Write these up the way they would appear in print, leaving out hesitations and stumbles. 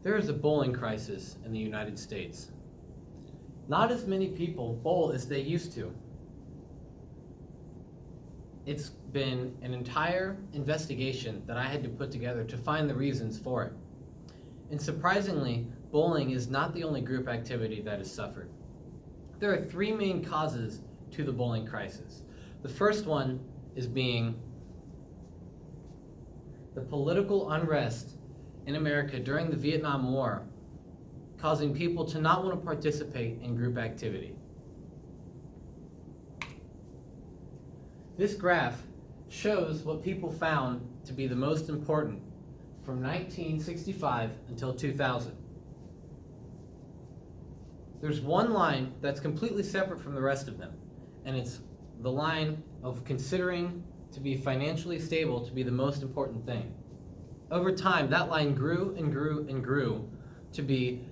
There is a bowling crisis in the United States. Not as many people bowl as they used to. It's been an entire investigation that I had to put together to find the reasons for it. And surprisingly, bowling is not the only group activity that has suffered. There are three main causes to the bowling crisis. The first one is being the political unrest in America during the Vietnam War, causing people to not want to participate in group activity. This graph shows what people found to be the most important from 1965 until 2000. There's one line that's completely separate from the rest of them, and it's the line of considering to be financially stable to be the most important thing. Over time, that line grew and grew and grew to be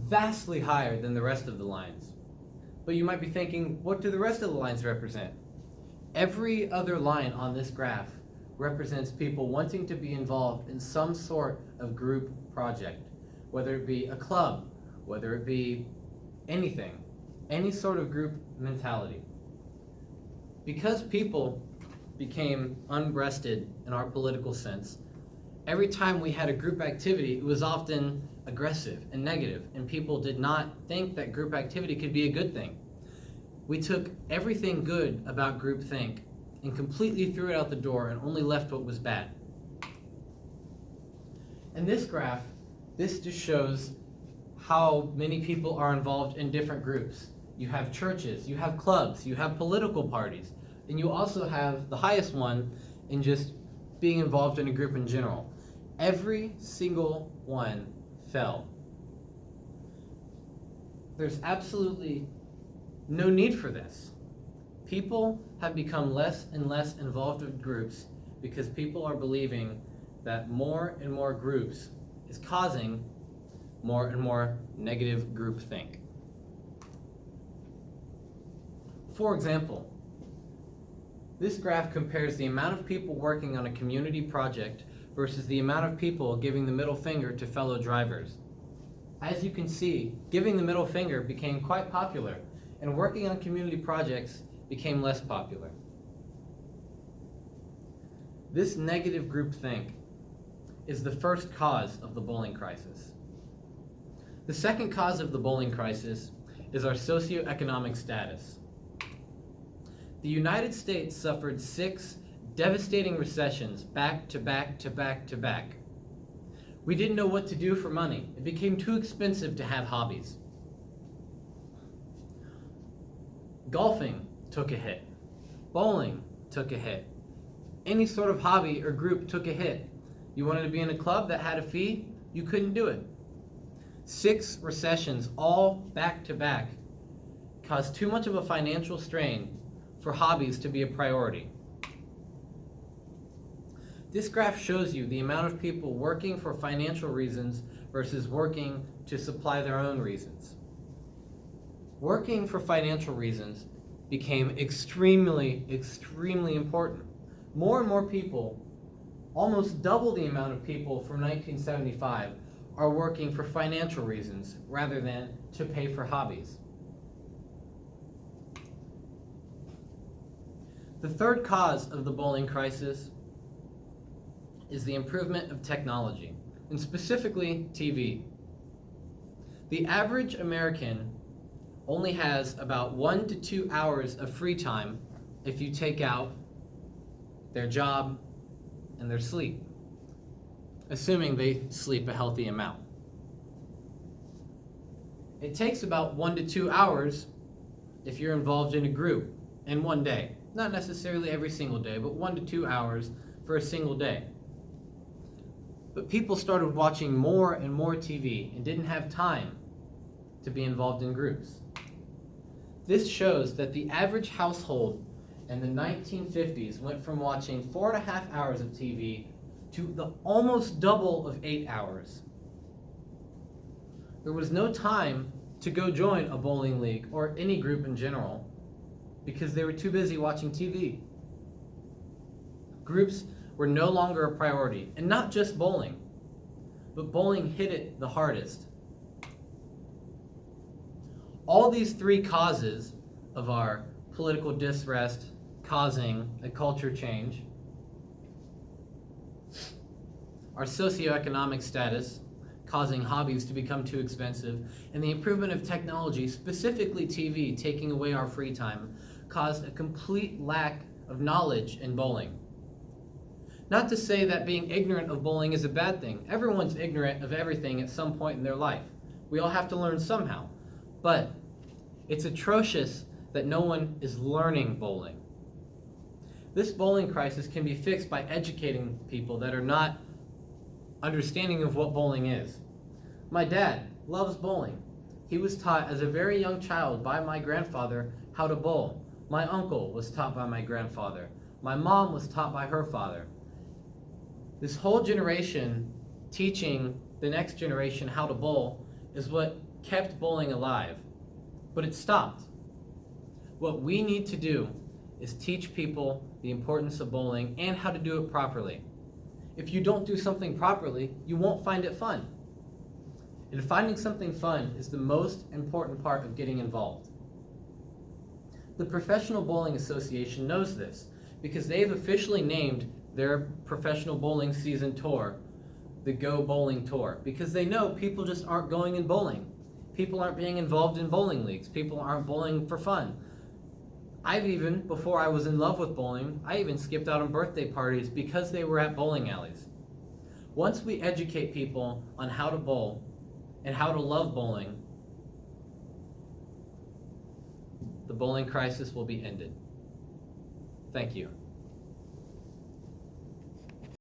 vastly higher than the rest of the lines. But you might be thinking, what do the rest of the lines represent? Every other line on this graph represents people wanting to be involved in some sort of group project, whether it be a club, whether it be anything, any sort of group mentality. Because people became unbreasted in our political sense, every time we had a group activity, it was often aggressive and negative, and people did not think that group activity could be a good thing. We took everything good about groupthink and completely threw it out the door and only left what was bad. And this graph, this just shows how many people are involved in different groups. You have churches, you have clubs, you have political parties, and you also have the highest one in just being involved in a group in general. Every single one fell. There's absolutely no need for this. People have become less and less involved with groups because people are believing that more and more groups is causing more and more negative groupthink. For example, this graph compares the amount of people working on a community project versus the amount of people giving the middle finger to fellow drivers. As you can see, giving the middle finger became quite popular, and working on community projects became less popular. This negative groupthink is the first cause of the bowling crisis. The second cause of the bowling crisis is our socioeconomic status. The United States suffered 6 devastating recessions back to back to back to back. We didn't know what to do for money. It became too expensive to have hobbies. Golfing took a hit. Bowling took a hit. Any sort of hobby or group took a hit. You wanted to be in a club that had a fee, you couldn't do it. 6 recessions, all back to back, caused too much of a financial strain for hobbies to be a priority. This graph shows you the amount of people working for financial reasons versus working to supply their own reasons. Working for financial reasons became extremely, extremely important. More and more people, almost double the amount of people from 1975, are working for financial reasons rather than to pay for hobbies. The third cause of the bowling crisis is the improvement of technology, and specifically TV. The average American only has about 1 to 2 hours of free time if you take out their job and their sleep, assuming they sleep a healthy amount. It takes about 1 to 2 hours if you're involved in a group in one day. Not necessarily every single day, but 1 to 2 hours for a single day. But people started watching more and more TV and didn't have time to be involved in groups. This shows that the average household in the 1950s went from watching 4.5 hours of TV to the almost double of 8 hours. There was no time to go join a bowling league or any group in general because they were too busy watching TV. Groups were no longer a priority, and not just bowling, but bowling hit it the hardest. All these three causes of our political disrest causing a culture change, our socioeconomic status causing hobbies to become too expensive, and the improvement of technology, specifically TV, taking away our free time, caused a complete lack of knowledge in bowling. Not to say that being ignorant of bowling is a bad thing. Everyone's ignorant of everything at some point in their life. We all have to learn somehow. But it's atrocious that no one is learning bowling. This bowling crisis can be fixed by educating people that are not understanding of what bowling is. My dad loves bowling. He was taught as a very young child by my grandfather how to bowl. My uncle was taught by my grandfather. My mom was taught by her father. This whole generation teaching the next generation how to bowl is what kept bowling alive. But it stopped. What we need to do is teach people the importance of bowling and how to do it properly. If you don't do something properly, you won't find it fun. And finding something fun is the most important part of getting involved. The Professional Bowling Association knows this because they've officially named their professional bowling season tour the Go Bowling Tour, because they know people just aren't going in bowling. People aren't being involved in bowling leagues. People aren't bowling for fun. Before I was in love with bowling, I even skipped out on birthday parties because they were at bowling alleys. Once we educate people on how to bowl and how to love bowling, the bowling crisis will be ended. Thank you.